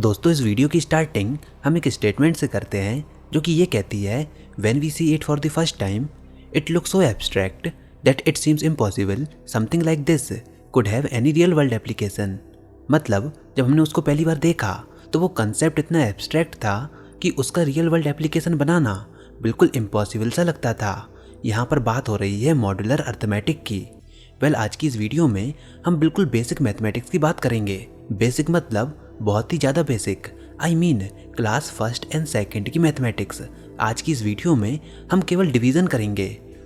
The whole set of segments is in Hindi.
दोस्तों, इस वीडियो की स्टार्टिंग हम एक स्टेटमेंट से करते हैं जो कि ये कहती है when we see it for the first time it looks so abstract that it seems impossible something like this could have any real world application. मतलब जब हमने उसको पहली बार देखा तो वो कंसेप्ट इतना एब्स्ट्रैक्ट था कि उसका रियल वर्ल्ड एप्लीकेशन बनाना बिल्कुल इम्पॉसिबल सा लगता था। यहाँ पर बात हो रही है मॉड्यूलर अर्थमेटिक की। आज की इस वीडियो में हम बिल्कुल बेसिक मैथमेटिक्स की बात करेंगे। बेसिक मतलब बहुत ही ज़्यादा basic, I mean class first and second की मैथमेटिक्स। आज की इस वीडियो में हम केवल डिवीज़न करेंगे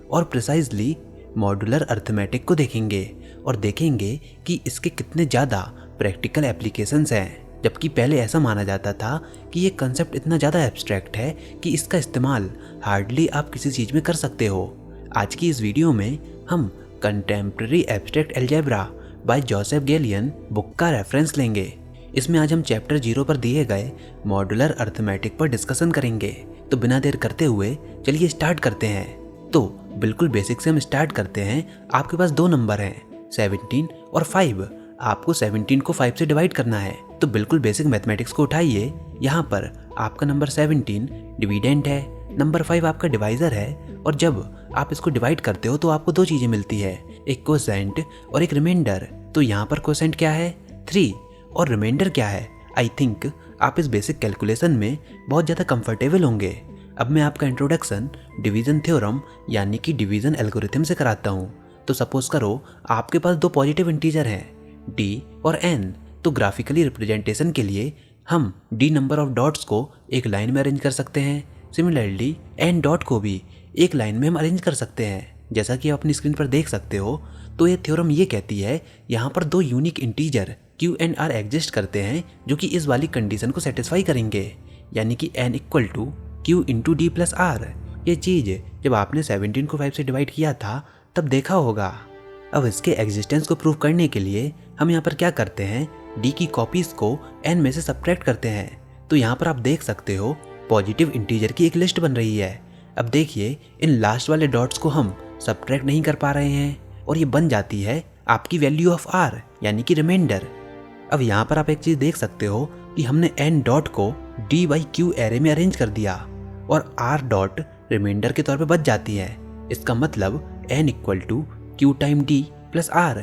और प्रिसाइजली मॉड्यूलर अर्थमेटिक को देखेंगे और देखेंगे कि इसके कितने ज़्यादा प्रैक्टिकल एप्लीकेशंस हैं। जबकि पहले ऐसा माना जाता था कि ये कंसेप्ट इतना ज़्यादा एब्स्ट्रैक्ट है कि इसका इस्तेमाल हार्डली आप किसी चीज़ में कर सकते हो। आज की इस वीडियो में हम contemporary abstract algebra by Joseph Gallian book का रेफरेंस लेंगे। इसमें आज हम चैप्टर 0 पर दिए गए मॉड्यूलर अर्थमेटिक पर डिस्कशन करेंगे। तो बिना देर करते हुए चलिए स्टार्ट करते हैं। तो बिल्कुल बेसिक से हम स्टार्ट करते हैं। आपके पास दो नंबर हैं 17 और 5। आपको 17 को 5 से डिवाइड करना है। तो बिल्कुल बेसिक मैथमेटिक्स को उठाइए। यहाँ पर आपका नंबर 17 डिविडेंड है, नंबर 5 आपका डिवाइजर है। और जब आप इसको डिवाइड करते हो तो आपको दो चीज़ें मिलती है, एक कोसेंट और एक रिमाइंडर। तो यहाँ पर कोसेंट क्या है 3 और रिमाइंडर क्या है। आई थिंक आप इस बेसिक कैलकुलेशन में बहुत ज़्यादा कंफर्टेबल होंगे। अब मैं आपका इंट्रोडक्शन डिवीज़न थ्योरम यानी कि डिवीज़न एल्गोरिथम से कराता हूँ। तो सपोज करो आपके पास दो पॉजिटिव इंटीजर हैं d और n। तो ग्राफिकली रिप्रेजेंटेशन के लिए हम d नंबर ऑफ डॉट्स को एक लाइन में अरेंज कर सकते हैं। सिमिलरली n डॉट को भी एक लाइन में हम अरेंज कर सकते हैं। जैसा कि आप अपनी स्क्रीन पर देख सकते हो, तो ये थ्योरम ये कहती है यहाँ पर दो unique integer q and r exist करते हैं जो कि इस वाली कंडीशन को सेटिस्फाई करेंगे, यानी कि n equal to q into D plus R. ये चीज़ जब आपने 17 को 5 से डिवाइड किया था तब देखा होगा। अब इसके एग्जिस्टेंस को प्रूव करने के लिए हम यहाँ पर क्या करते हैं, d की कॉपीज़ को n में से सब्ट्रैक्ट करते हैं। तो यहाँ पर आप देख सकते हो पॉजिटिव इंटीजर की एक लिस्ट बन रही है। अब देखिए इन लास्ट वाले डॉट्स को हम सब्ट्रैक्ट नहीं कर पा रहे हैं और ये बन जाती है आपकी वैल्यू ऑफ r यानी कि रिमाइंडर। अब यहाँ पर आप एक चीज़ देख सकते हो कि हमने n डॉट को d बाई q एरे में अरेंज कर दिया और r डॉट रिमाइंडर के तौर पे बच जाती है। इसका मतलब n equal to q time d plus r,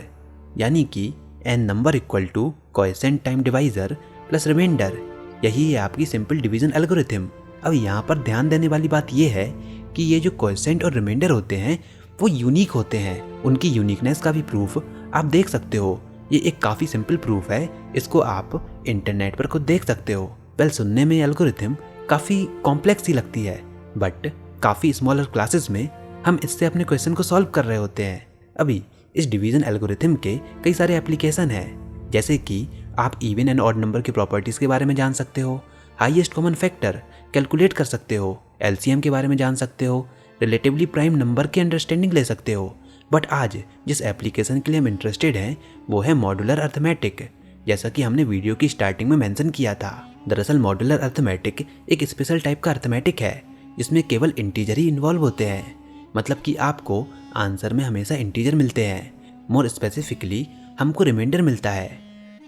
यानी कि n number equal to coefficient time divisor plus reminder. यही है आपकी सिंपल डिवीजन एल्गोरिथम। अब यहाँ पर ध्यान देने वाली बात यह है कि ये जो कोएफिशिएंट और रिमाइंडर होते हैं वो यूनिक होते हैं। उनकी यूनिकनेस का भी प्रूफ आप देख सकते हो। ये एक काफ़ी सिंपल प्रूफ है, इसको आप इंटरनेट पर खुद देख सकते हो। सुनने में एल्गोरिथम काफ़ी कॉम्प्लेक्स ही लगती है, बट काफ़ी स्मॉलर क्लासेस में हम इससे अपने क्वेश्चन को सॉल्व कर रहे होते हैं। अभी इस डिवीजन एल्गोरिथम के कई सारे एप्लीकेशन हैं, जैसे कि आप इवन एंड ऑड नंबर की प्रॉपर्टीज़ के बारे में जान सकते हो, हाईएस्ट कॉमन फैक्टर कैलकुलेट कर सकते हो, एलसीएम के बारे में जान सकते हो, रिलेटिवली प्राइम नंबर की अंडरस्टैंडिंग ले सकते हो। बट आज जिस एप्लीकेशन के लिए हम इंटरेस्टेड हैं वो है मॉड्यूलर अर्थमेटिक, जैसा कि हमने वीडियो की स्टार्टिंग में मेंशन किया था। दरअसल मॉड्यूलर अर्थमेटिक एक स्पेशल टाइप का अर्थमेटिक है जिसमें केवल इंटीजर ही इन्वॉल्व होते हैं। मतलब कि आपको आंसर में हमेशा इंटीजर मिलते हैं, मोर स्पेसिफिकली हमको रिमाइंडर मिलता है।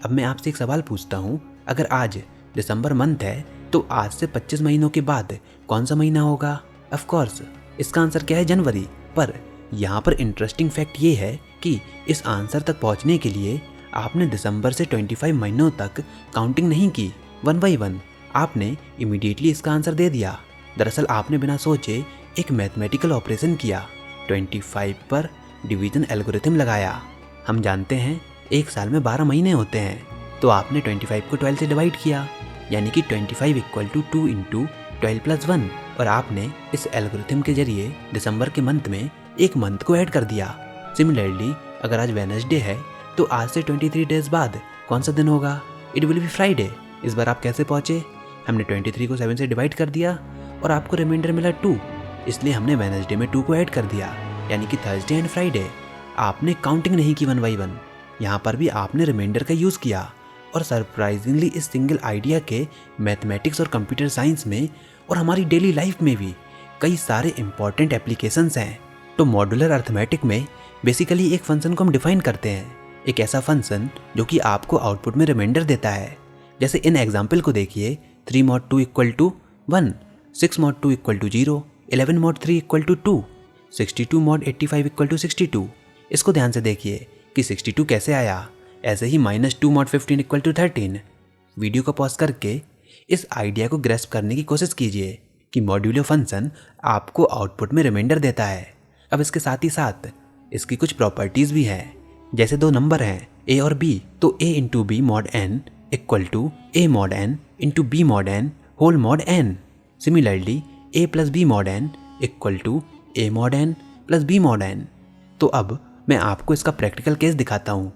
अब मैं आपसे एक सवाल पूछता हूँ, अगर आज दिसंबर मंथ है तो आज से 25 महीनों के बाद कौन सा महीना होगा? ऑफ कोर्स इसका आंसर क्या है, जनवरी। पर यहाँ पर इंटरेस्टिंग फैक्ट ये है कि इस आंसर तक पहुँचने के लिए आपने दिसंबर से 25 महीनों तक काउंटिंग नहीं की, 1 बाई 1 आपने इमीडिएटली इसका आंसर दे दिया। दरअसल आपने बिना सोचे एक मैथमेटिकल ऑपरेशन किया, 25 पर डिवीजन एल्गोरिथम लगाया। हम जानते हैं एक साल में 12 महीने होते हैं, तो आपने 25 को 12 से डिवाइड किया, यानी कि 25 इक्वल टू 2 इंटू 12 प्लस 1। और आपने इस एल्गोरिथम के जरिए दिसंबर के मंथ में एक मंथ को ऐड कर दिया। सिमिलरली अगर आज वेडनेसडे है तो आज से 23 डेज बाद कौन सा दिन होगा? It will be Friday. इस बार आप कैसे पहुँचे? हमने 23 को 7 से डिवाइड कर दिया और आपको रिमाइंडर मिला 2, इसलिए हमने वेडनेसडे में 2 को ऐड कर दिया, यानी कि थर्सडे एंड फ्राइडे। आपने काउंटिंग नहीं की 1 बाई 1, यहाँ पर भी आपने रिमाइंडर का यूज़ किया। और सरप्राइजिंगली इस सिंगल आइडिया के मैथमेटिक्स और कंप्यूटर साइंस में और हमारी डेली लाइफ में भी कई सारे इंपॉर्टेंट एप्लीकेशंस हैं। तो मॉड्यूलर अर्थमेटिक में बेसिकली एक फंक्शन को हम डिफाइन करते हैं, एक ऐसा फंक्शन जो कि आपको आउटपुट में रिमाइंडर देता है। जैसे इन एग्जाम्पल को देखिए, 3 mod 2 equal to 1, 6 mod 2 equal to 0, 11 mod 3 equal to 2, 62 mod 85 equal to 62। इसको ध्यान से देखिए कि 62 कैसे आया। ऐसे ही -2 mod 15 इक्वल टू 13। वीडियो को पॉज करके इस आइडिया को ग्रेस्प करने की कोशिश कीजिए कि मॉड्यूलो फंक्शन आपको आउटपुट में रिमाइंडर देता है। अब इसके साथ ही साथ इसकी कुछ प्रॉपर्टीज भी हैं। जैसे दो नंबर हैं a और b, तो a into B mod n equal to a mod n into b mod n whole mod n। Similarly a plus b mod n equal to a mod n plus b mod n। तो अब मैं आपको इसका प्रैक्टिकल केस दिखाता हूँ।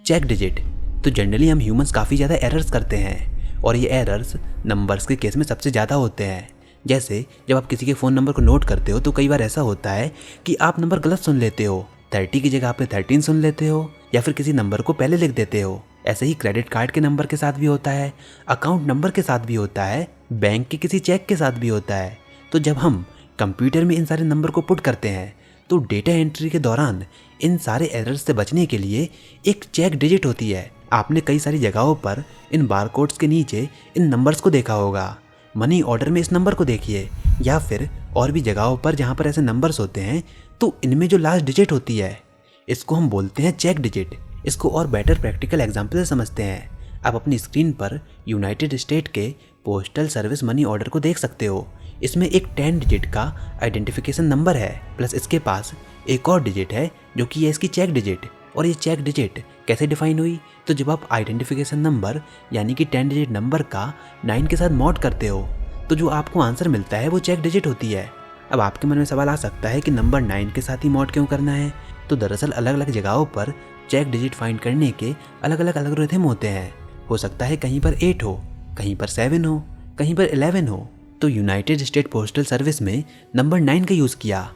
Check digit. तो जनरली हम ह्यूमंस काफ़ी ज़्यादा एरर्स करते हैं और ये एरर्स नंबर्स के केस में सबसे ज़्यादा होते हैं। जैसे जब आप किसी के फ़ोन नंबर को नोट करते हो तो कई बार ऐसा होता है कि आप नंबर गलत सुन लेते हो, 30 की जगह पे 13 सुन लेते हो या फिर किसी नंबर को पहले लिख देते हो। ऐसे ही क्रेडिट कार्ड के नंबर के साथ भी होता है, अकाउंट नंबर के साथ भी होता है, बैंक के किसी चेक के साथ भी होता है। तो जब हम कंप्यूटर में इन सारे नंबर को पुट करते हैं तो डेटा एंट्री के दौरान इन सारे एरर्स से बचने के लिए एक चेक डिजिट होती है। आपने कई सारी जगहों पर इन बारकोड्स के नीचे इन नंबर्स को देखा होगा। मनी ऑर्डर में इस नंबर को देखिए या फिर और भी जगहों पर जहाँ पर ऐसे नंबर्स होते हैं तो इनमें जो लास्ट डिजिट होती है इसको हम बोलते हैं चेक डिजिट। इसको और बेटर प्रैक्टिकल एग्जाम्पल से समझते हैं। आप अपनी स्क्रीन पर यूनाइटेड स्टेट के पोस्टल सर्विस मनी ऑर्डर को देख सकते हो। इसमें एक 10 डिजिट का आइडेंटिफिकेशन नंबर है, प्लस इसके पास एक और डिजिट है जो कि है इसकी चेक डिजिट। और ये चेक डिजिट कैसे डिफाइन हुई? तो जब आप आइडेंटिफिकेशन नंबर यानी कि 10 डिजिट नंबर का 9 के साथ मॉड करते हो तो जो आपको आंसर मिलता है वो चेक डिजिट होती है। अब आपके मन में सवाल आ सकता है कि नंबर 9 के साथ ही मॉड क्यों करना है? तो दरअसल अलग अलग जगहों पर चेक डिजिट फाइंड करने के अलग अलग एल्गोरिथम होते हैं। हो सकता है कहीं पर 8 हो, कहीं पर 7 हो, कहीं पर 11 हो। तो यूनाइटेड स्टेट पोस्टल सर्विस में नंबर 9 का यूज़ किया,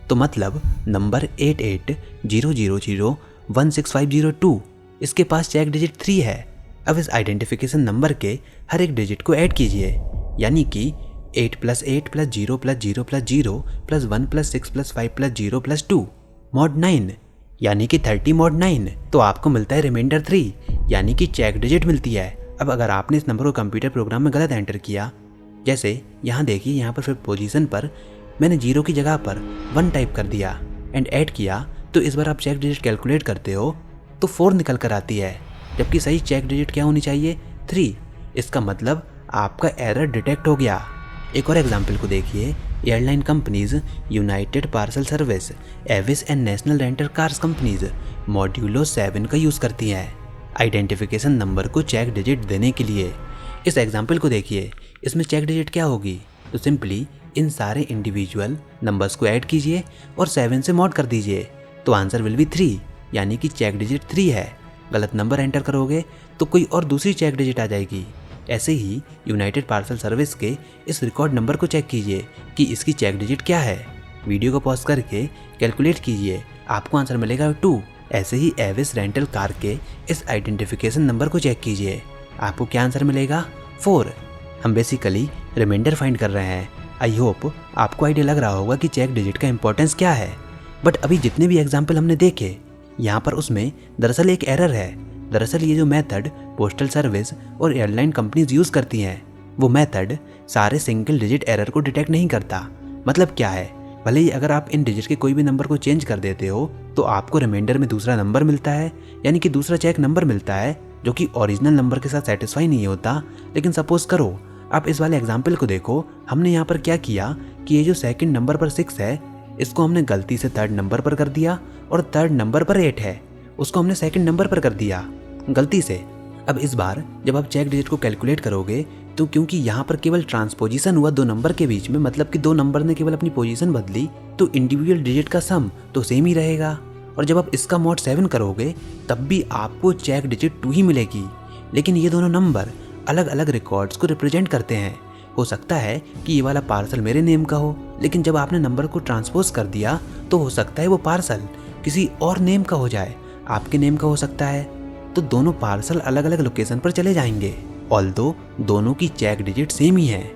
तो मतलब नंबर 8800016502 इसके पास चेक डिजिट 3 है। अब इस आइडेंटिफिकेशन नंबर के हर एक डिजिट को ऐड कीजिए, यानी कि 8 + 8 + 0 + 0 + 0 + 1 + 6 + 5 + 0 + 2 मॉड 9 यानी कि 30 मॉड 9। तो आपको मिलता है रिमाइंडर 3 यानी कि चेक डिजिट मिलती है। अब अगर आपने इस नंबर को कंप्यूटर प्रोग्राम में गलत एंटर किया, जैसे यहाँ देखिए, यहाँ पर फिर पोजीशन पर मैंने 0 की जगह पर 1 टाइप कर दिया एंड ऐड किया, तो इस बार आप चेक डिजिट कैलकुलेट करते हो तो 4 निकल कर आती है, जबकि सही चेक डिजिट क्या होनी चाहिए? 3। इसका मतलब आपका एरर डिटेक्ट हो गया। एक और एग्जाम्पल को देखिए। Airline companies, United parcel service, Aves and national rental cars companies modulo 7 का यूज़ करती हैं आइडेंटिफिकेशन नंबर को चेक डिजिट देने के लिए। इस एग्जाम्पल को देखिए, इसमें चेक डिजिट क्या होगी? तो सिंपली इन सारे इंडिविजुअल नंबर्स को ऐड कीजिए और 7 से मॉड कर दीजिए, तो आंसर विल बी 3 यानी कि चेक डिजिट 3 है। गलत नंबर एंटर करोगे तो कोई और दूसरी चेक डिजिट आ जाएगी। ऐसे ही यूनाइटेड पार्सल सर्विस के इस रिकॉर्ड नंबर को चेक कीजिए कि इसकी चेक डिजिट क्या है। वीडियो को पॉज करके कैलकुलेट कीजिए, आपको आंसर मिलेगा 2। ऐसे ही एविस रेंटल कार के इस आइडेंटिफिकेशन नंबर को चेक कीजिए, आपको क्या आंसर मिलेगा? 4। हम बेसिकली रिमाइंडर फाइंड कर रहे हैं। आई होप आपको आइडिया लग रहा होगा कि चेक डिजिट का इंपॉर्टेंस क्या है। बट अभी जितने भी एग्जाम्पल हमने देखे, यहाँ पर उसमें दरअसल एक एरर है। दरअसल ये जो मेथड पोस्टल सर्विस और एयरलाइन कंपनीज यूज़ करती हैं, वो मेथड सारे सिंगल डिजिट एरर को डिटेक्ट नहीं करता। मतलब क्या है? भले ही अगर आप इन डिजिट के कोई भी नंबर को चेंज कर देते हो तो आपको रिमाइंडर में दूसरा नंबर मिलता है, यानी कि दूसरा चेक नंबर मिलता है जो कि ओरिजिनल नंबर के साथ सेटिस्फाई नहीं होता। लेकिन सपोज करो आप इस वाले एग्जाम्पल को देखो, हमने यहाँ पर क्या किया कि ये जो सेकंड नंबर पर 6 है इसको हमने गलती से थर्ड नंबर पर कर दिया, और थर्ड नंबर पर 8 है उसको हमने सेकंड नंबर पर कर दिया गलती से। अब इस बार जब आप चेक डिजिट को कैलकुलेट करोगे तो क्योंकि यहाँ पर केवल ट्रांसपोजिशन हुआ दो नंबर के बीच में, मतलब कि दो नंबर ने केवल अपनी पोजीशन बदली, तो इंडिविजुअल डिजिट का सम तो सेम ही रहेगा। और जब आप इसका मॉड 7 करोगे तब भी आपको चेक डिजिट 2 ही मिलेगी। लेकिन ये दोनों नंबर अलग अलग रिकॉर्ड्स को रिप्रेजेंट करते हैं। हो सकता है कि ये वाला पार्सल मेरे नेम का हो, लेकिन जब आपने नंबर को ट्रांसपोज कर दिया तो हो सकता है वो पार्सल किसी और नेम का हो जाए, आपके नेम का हो सकता है। तो दोनों पार्सल अलग अलग लोकेशन पर चले जाएंगे, ऑल्दो दोनों की चेक डिजिट सेम ही है।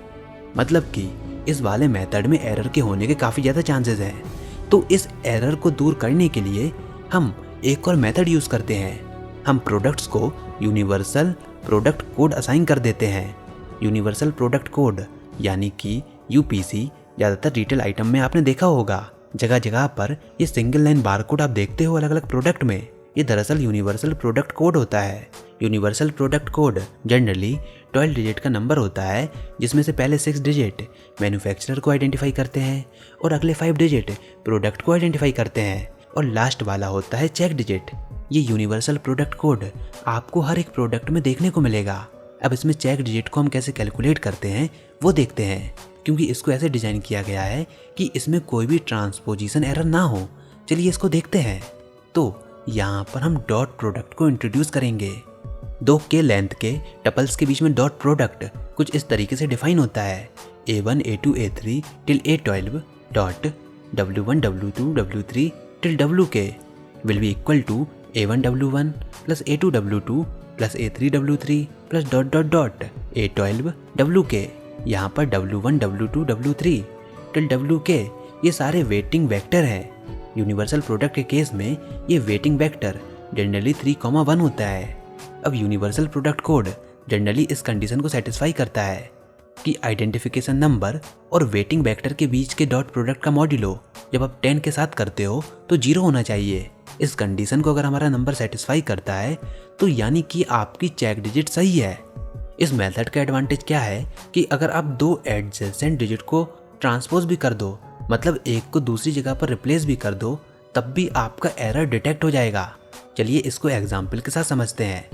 मतलब कि इस वाले मेथड में एरर के होने के काफ़ी ज़्यादा चांसेस हैं। तो इस एरर को दूर करने के लिए हम एक और मेथड यूज़ करते हैं। हम प्रोडक्ट्स को यूनिवर्सल प्रोडक्ट कोड असाइन कर देते हैं। यूनिवर्सल प्रोडक्ट कोड यानी कि यूपीसी ज़्यादातर रिटेल आइटम में आपने देखा होगा। जगह जगह पर ये सिंगल लाइन बारकोड आप देखते हो अलग अलग प्रोडक्ट में, ये दरअसल यूनिवर्सल प्रोडक्ट कोड होता है। Universal product code generally 12 digit का नंबर होता है, जिसमें से पहले 6 डिजिट मैन्युफैक्चरर को आइडेंटिफाई करते हैं और अगले 5 डिजिट प्रोडक्ट को आइडेंटिफाई करते हैं और लास्ट वाला होता है चेक डिजिट। ये यूनिवर्सल प्रोडक्ट कोड आपको हर एक प्रोडक्ट में देखने को मिलेगा। अब इसमें चेक डिजिट को हम कैसे कैलकुलेट करते हैं वो देखते हैं, क्योंकि इसको ऐसे डिज़ाइन किया गया है कि इसमें कोई भी ट्रांसपोजिशन एरर ना हो। चलिए इसको देखते हैं। तो यहाँ पर हम डॉट प्रोडक्ट को इंट्रोड्यूस करेंगे। 2 के लेंथ के टपल्स के बीच में डॉट प्रोडक्ट कुछ इस तरीके से डिफाइन होता है। A1 A2 A3 till A12 dot W1 W2 W3 till WK will be equal to A1 W1 plus A2 W2 plus A3 W3 plus dot dot dot A12 WK। यहाँ पर W1 W2 W3 till WK ये सारे वेटिंग वेक्टर हैं। यूनिवर्सल प्रोडक्ट के केस में ये वेटिंग वेक्टर जनरली 3,1 होता है। अब यूनिवर्सल प्रोडक्ट कोड जनरली इस कंडीशन को सेटिस्फाई करता है कि आइडेंटिफिकेशन नंबर और वेटिंग वेक्टर के बीच के डॉट प्रोडक्ट का मॉड्यूलो जब आप 10 के साथ करते हो तो 0 होना चाहिए। इस कंडीशन को अगर हमारा नंबर सेटिस्फाई करता है तो यानी कि आपकी चेक डिजिट सही है। इस मेथड का एडवांटेज क्या है कि अगर आप 2 एडजेसेंट डिजिट को ट्रांसपोज भी कर दो, मतलब एक को दूसरी जगह पर रिप्लेस भी कर दो, तब भी आपका एरर डिटेक्ट हो जाएगा। चलिए इसको एग्जाम्पल के साथ समझते हैं।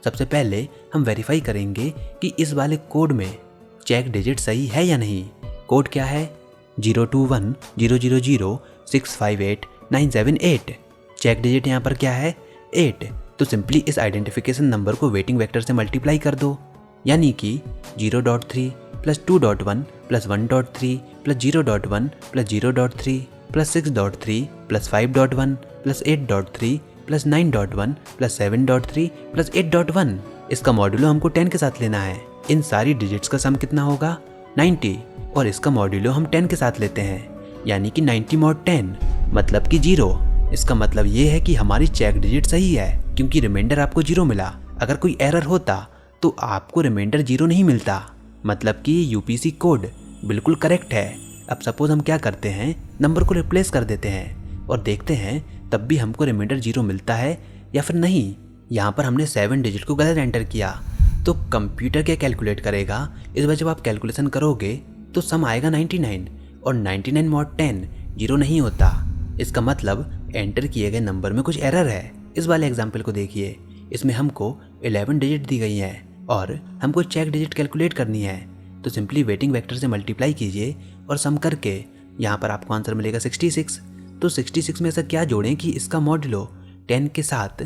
सबसे पहले हम वेरीफाई करेंगे कि इस वाले कोड में चेक डिजिट सही है या नहीं। कोड क्या है? 021000658 चेक डिजिट यहाँ पर क्या है? 8। तो सिंपली इस आइडेंटिफिकेशन नंबर को वेटिंग वेक्टर से मल्टीप्लाई कर दो, यानी कि 0.3 plus 2.1 plus 1.3 plus 0.1 plus 0.3 plus 6.3 plus 5.1 plus 8.3 plus 9.1 plus 7.3 plus 8.1। इसका मॉड्यूलो हमको 10 के साथ लेना है। इन सारी डिजिट्स का सम कितना होगा? 90, और इसका मॉड्यूलो हम 10 के साथ लेते हैं, यानी कि 90 mod 10 मतलब कि 0। इसका मतलब ये है कि हमारी चेक डिजिट सही है, क्योंकि रिमाइंडर आपको 0 मिला। अगर कोई एरर होता तो आपको रिमाइंडर 0 नहीं मिलता, मतलब कि यूपीसी कोड बिल्कुल करेक्ट है। अब सपोज हम क्या करते हैं, नंबर को रिप्लेस कर देते हैं और देखते हैं तब भी हमको रिमाइंडर 0 मिलता है या फिर नहीं। यहाँ पर हमने 7 डिजिट को गलत एंटर किया, तो कंप्यूटर क्या कैलकुलेट करेगा? इस बार जब आप कैलकुलेशन करोगे तो सम आएगा 99, और 99 mod 10 0 नहीं होता। इसका मतलब एंटर किए गए नंबर में कुछ एरर है। इस वाले एग्जाम्पल को देखिए, इसमें हमको 11 डिजिट दी गई है और हमको चेक डिजिट कैलकुलेट करनी है। तो सिंपली वेटिंग वेक्टर से मल्टीप्लाई कीजिए और सम करके यहाँ पर आपको आंसर मिलेगा 66। तो 66 में ऐसा क्या जोड़ें कि इसका मॉड्यूलो 10 के साथ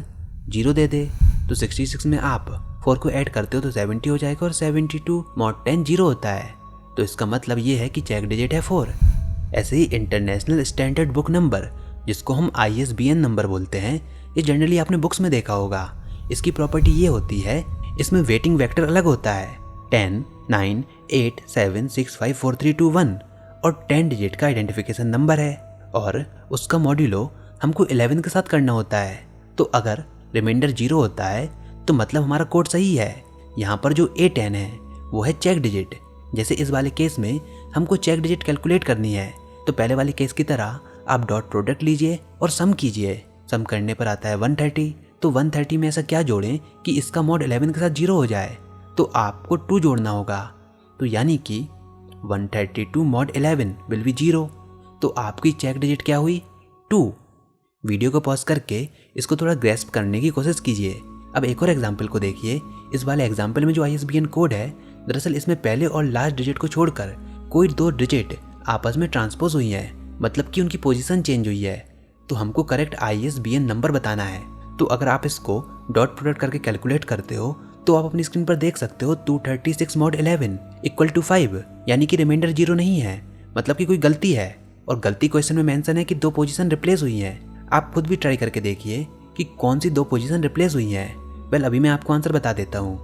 0 दे दे। तो 66 में आप 4 को ऐड करते हो तो 70 हो जाएगा, और 72 mod 10 0 होता है। तो इसका मतलब ये है कि चेक डिजिट है 4। ऐसे ही इंटरनेशनल स्टैंडर्ड बुक नंबर, जिसको हम ISBN नंबर बोलते हैं, ये जनरली आपने बुक्स में देखा होगा। इसकी प्रॉपर्टी ये होती है, इसमें वेटिंग वेक्टर अलग होता है, 10 9 8 7 6 5 4 3 2 1, और 10 डिजिट का आइडेंटिफिकेशन नंबर है और उसका मॉड्यूलो हमको 11 के साथ करना होता है। तो अगर रिमाइंडर 0 होता है तो मतलब हमारा कोड सही है। यहाँ पर जो A10 है वो है चेक डिजिट। जैसे इस वाले केस में हमको चेक डिजिट कैलकुलेट करनी है, तो पहले वाले केस की तरह आप डॉट प्रोडक्ट लीजिए और सम कीजिए। सम करने पर आता है 130। तो 130 में ऐसा क्या जोड़ें कि इसका मॉड 11 के साथ 0 हो जाए? तो आपको 2 जोड़ना होगा, तो यानी कि 132 mod 11 विल बी 0। तो आपकी चेक डिजिट क्या हुई? 2। वीडियो को पॉज करके इसको थोड़ा ग्रेस्प करने की कोशिश कीजिए। अब एक और एग्जाम्पल को देखिए। इस वाले एग्जाम्पल में जो ISBN कोड है, दरअसल इसमें पहले और लास्ट डिजिट को छोड़कर कोई 2 डिजिट आपस में ट्रांसपोज हुई है, मतलब कि उनकी पोजीशन चेंज हुई है। तो हमको करेक्ट ISBN नंबर बताना है। तो अगर आप इसको डॉट प्रोडक्ट करके कैलकुलेट करते हो तो आप अपनी स्क्रीन पर देख सकते हो 236 mod 11 इक्वल टू 5, यानी कि रिमाइंडर 0 नहीं है, मतलब कि कोई गलती है। और गलती क्वेश्चन में मेंशन है कि 2 पोजीशन रिप्लेस हुई हैं। आप खुद भी ट्राई करके देखिए कि कौन सी 2 पोजीशन रिप्लेस हुई हैं। वेल, अभी मैं आपको आंसर बता देता हूँ।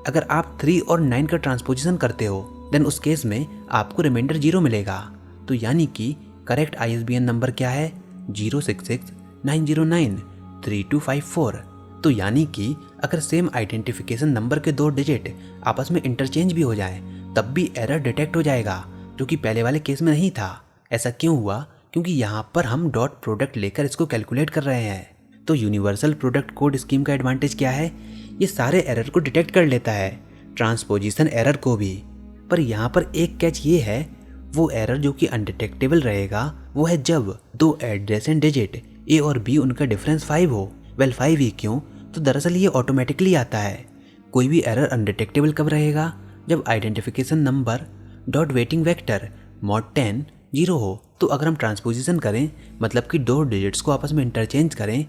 अगर आप 3 और 9 का ट्रांसपोजिशन करते हो देन उस केस में आपको रिमाइंडर 0 मिलेगा। तो यानी कि करेक्ट ISBN नंबर क्या है? 066909325 4। तो यानी कि अगर सेम आइडेंटिफिकेशन नंबर के 2 डिजिट आपस में इंटरचेंज भी हो जाए तब भी एरर डिटेक्ट हो जाएगा, जो कि पहले वाले केस में नहीं था। ऐसा क्यों हुआ? क्योंकि यहाँ पर हम डॉट प्रोडक्ट लेकर इसको कैलकुलेट कर रहे हैं। तो यूनिवर्सल प्रोडक्ट कोड स्कीम का एडवांटेज क्या है? ये सारे एरर को डिटेक्ट कर लेता है, ट्रांसपोजिशन एरर को भी। पर यहाँ पर एक कैच ये है, वो एरर जो कि अनडिटेक्टेबल रहेगा वो है जब 2 एडजेसेंट डिजिट ए और बी उनका डिफरेंस 5 हो। वेल 5 ही क्यों? तो दरअसल ये ऑटोमेटिकली आता है। कोई भी एरर अनडिटेक्टेबल कब रहेगा? जब identification number dot waiting vector mod 10 0 हो। तो अगर हम ट्रांसपोजिशन करें, मतलब कि 2 डिजिट्स को आपस में इंटरचेंज करें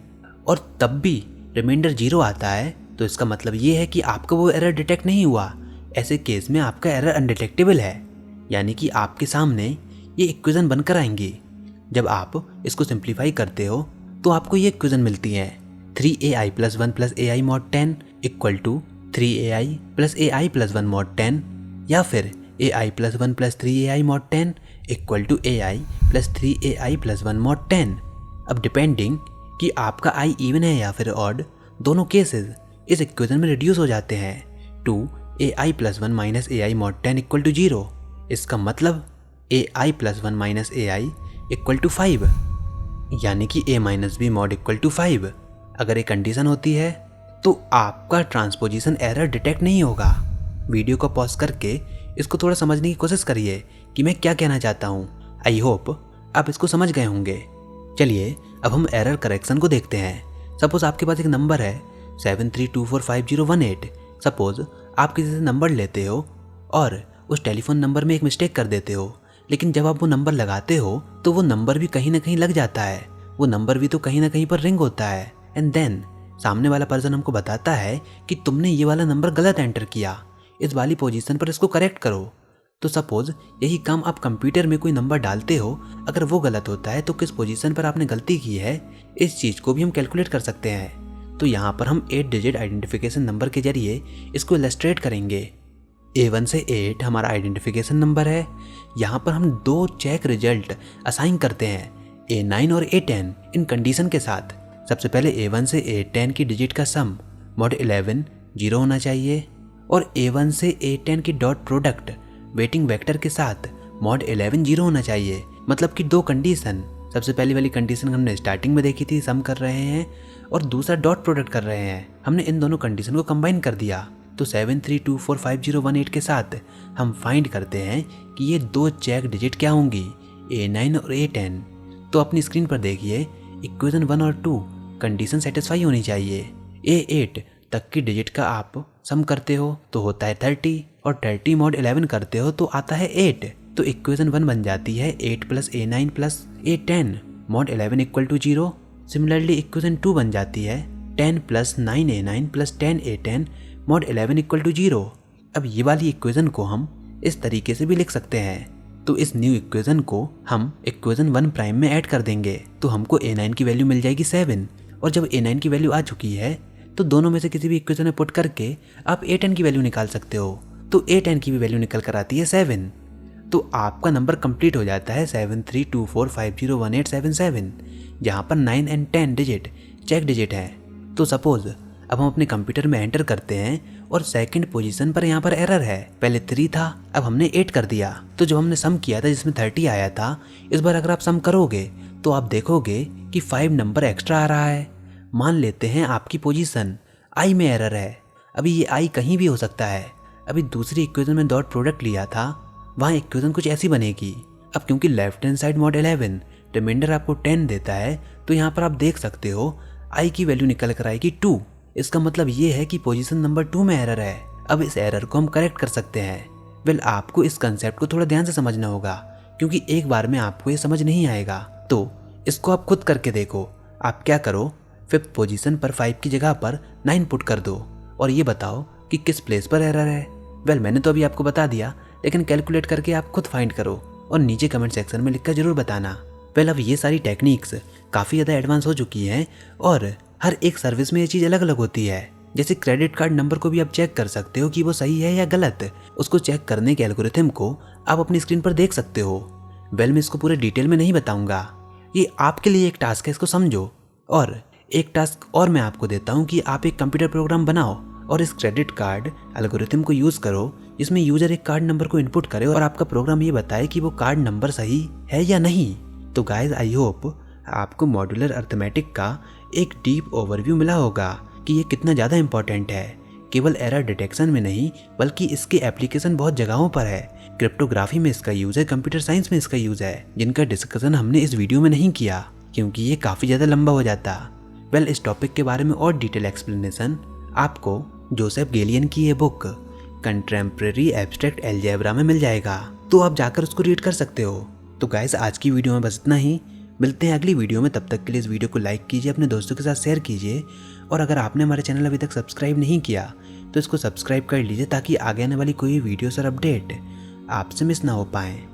और तब भी रिमाइंडर 0 आता है, तो इसका मतलब ये है कि आपका वो एरर डिटेक्ट नहीं हुआ। ऐसे केस में आपका एरर अनडिटेक्टेबल है, यानी कि आपके सामने ये इक्वेशन बनकर आएंगी। जब आप इसको सिंप्लीफाई करते हो तो आपको ये इक्वेशन मिलती है 3ai + 1 + ai mod 10 = 3ai + ai + 1 mod 10, या फिर ai + 1 + 3ai mod 10 = ai + 3ai + 1 mod 10। अब डिपेंडिंग कि आपका i इवन है या फिर ऑड, दोनों केसेस इस इक्वेशन में रिड्यूस हो जाते हैं टू ai + 1 - ai mod 10 = 0। इसका मतलब ai + 1 - ai = 5, यानी कि a - b mod = 5। अगर ये कंडीशन होती है तो आपका ट्रांसपोजिशन एरर डिटेक्ट नहीं होगा। वीडियो को पॉज करके इसको थोड़ा समझने की कोशिश करिए कि मैं क्या कहना चाहता हूँ। आई होप आप इसको समझ गए होंगे। चलिए अब हम एरर करेक्शन को देखते हैं। सपोज आपके पास एक नंबर है 73245018। सपोज आप किसी से नंबर लेते हो और उस टेलीफोन नंबर में एक मिस्टेक कर देते हो, लेकिन जब आप वो नंबर लगाते हो तो वो नंबर भी कहीं ना कहीं लग जाता है, वो नंबर भी तो कहीं ना कहीं पर रिंग होता है। एंड देन सामने वाला पर्सन हमको बताता है कि तुमने ये वाला नंबर गलत एंटर किया, इस वाली पोजीशन पर इसको करेक्ट करो। तो सपोज यही काम आप कंप्यूटर में कोई नंबर डालते हो, अगर वो गलत होता है तो किस पोजीशन पर आपने गलती की है, इस चीज़ को भी हम कैलकुलेट कर सकते हैं। तो यहाँ पर हम 8 डिजिट आइडेंटिफिकेशन नंबर के जरिए इसको इलस्ट्रेट करेंगे। A1 से A8 हमारा आइडेंटिफिकेशन नंबर है। यहाँ पर हम 2 चेक रिजल्ट असाइन करते हैं, A9 और A10 इन कंडीशन के साथ। सबसे पहले A1 से A10 की डिजिट का सम mod 11 0 होना चाहिए और A1 से A10 की डॉट प्रोडक्ट वेटिंग वेक्टर के साथ mod 11 0 होना चाहिए। मतलब कि 2 कंडीशन। सबसे पहली वाली कंडीशन हमने स्टार्टिंग में देखी थी, सम कर रहे हैं, और दूसरा डॉट प्रोडक्ट कर रहे हैं। हमने इन दोनों कंडीशन को कंबाइन कर दिया। तो 73245018 के साथ हम फाइंड करते हैं कि ये 2 चेक डिजिट क्या होंगी, A9 और A10। तो अपनी स्क्रीन पर देखिए, इक्वेशन 1 और 2 कंडीशन सेटिस्फाई होनी चाहिए। A8 तक की डिजिट का आप सम करते हो तो होता है 30, और 30 mod 11 करते हो तो आता है 8। तो इक्वेशन 1 बन जाती है 8 + A9 + A10 mod 11 = 0। Similarly equation 2 बन जाती है 10 + 9A9 + 10A10 mod 11 = 0। अब ये वाली इक्वेशन को हम इस तरीके से भी लिख सकते हैं। तो इस न्यू इक्वेशन को हम इक्वेशन 1 प्राइम में ऐड कर देंगे तो हमको A9 की वैल्यू मिल जाएगी 7। और जब A9 की वैल्यू आ चुकी है तो दोनों में से किसी भी इक्वेशन में पुट करके आप A10 की वैल्यू निकाल सकते हो। तो A10 की भी वैल्यू निकल कर आती है 7। तो आपका नंबर कंप्लीट हो जाता है 7324501877, जहाँ पर 9 और 10 डिजिट चेक डिजिट है। तो सपोज अब हम अपने कंप्यूटर में एंटर करते हैं और सेकंड पोजीशन पर यहाँ पर एरर है। पहले 3 था, अब हमने 8 कर दिया। तो जब हमने सम किया था जिसमें 30 आया था, इस बार अगर आप सम करोगे तो आप देखोगे कि 5 नंबर एक्स्ट्रा आ रहा है। मान लेते हैं आपकी पोजीशन आई में एरर है। अभी ये आई कहीं भी हो सकता है। अभी दूसरी इक्वेशन में डॉट प्रोडक्ट लिया था, वहाँ इक्वेशन कुछ ऐसी बनेगी। अब क्योंकि left hand side mod 11 reminder आपको 10 देता है, तो यहाँ पर आप देख सकते हो आई की वैल्यू निकल कर आएगी 2। इसका मतलब ये है कि पोजीशन नंबर 2 में एरर है। अब इस एरर को हम करेक्ट कर सकते हैं। वेल आपको इस कंसेप्ट को थोड़ा ध्यान से समझना होगा, क्योंकि एक बार में आपको ये समझ नहीं आएगा। तो इसको आप खुद करके देखो। आप क्या करो, 5th पोजीशन पर 5 की जगह पर 9 पुट कर दो और ये बताओ कि किस प्लेस पर एरर है। वेल मैंने तो अभी आपको बता दिया, लेकिन कैलकुलेट करके आप खुद फाइंड करो और नीचे कमेंट सेक्शन में लिखकर जरूर बताना। वेल अब ये सारी टेक्निक्स काफ़ी ज़्यादा एडवांस हो चुकी हैं और हर एक सर्विस में ये चीज़ अलग अलग होती है। जैसे क्रेडिट कार्ड नंबर को भी आप चेक कर सकते हो कि वो सही है या गलत। उसको चेक करने के एल्गोरिथम को आप अपनी स्क्रीन पर देख सकते हो। वेल मैं इसको पूरे डिटेल में नहीं बताऊंगा, ये आपके लिए एक टास्क है, इसको समझो। और एक टास्क और मैं आपको देता हूँ कि आप एक कंप्यूटर प्रोग्राम बनाओ और इस क्रेडिट कार्ड एल्गोरिथम को यूज़ करो, जिसमें यूज़र एक कार्ड नंबर को इनपुट करे और आपका प्रोग्राम ये बताए कि वो कार्ड नंबर सही है या नहीं। तो गाइज, आई होप आपको मॉड्यूलर अर्थमेटिक का एक डीप ओवरव्यू मिला होगा कि ये कितना ज़्यादा इंपॉर्टेंट है, केवल एरर डिटेक्शन में नहीं बल्कि इसके एप्लीकेशन बहुत जगहों पर है। क्रिप्टोग्राफी में इसका यूज़ है, कंप्यूटर साइंस में इसका यूज़ है, जिनका डिस्कशन हमने इस वीडियो में नहीं किया क्योंकि ये काफ़ी ज़्यादा लंबा हो जाता। वेल, इस टॉपिक के बारे में और डिटेल एक्सप्लेनेशन आपको जोसेफ गेलियन की ये बुक कंटेम्प्रेरी एब्स्ट्रैक्ट अलजेब्रा में मिल जाएगा, तो आप जाकर उसको रीड कर सकते हो। तो गाइस, आज की वीडियो में बस इतना ही। मिलते हैं अगली वीडियो में, तब तक के लिए इस वीडियो को लाइक कीजिए, अपने दोस्तों के साथ शेयर कीजिए और अगर आपने हमारे चैनल अभी तक सब्सक्राइब नहीं किया तो इसको सब्सक्राइब कर लीजिए ताकि आगे आने वाली कोई वीडियोस और अपडेट आपसे मिस ना हो पाएँ।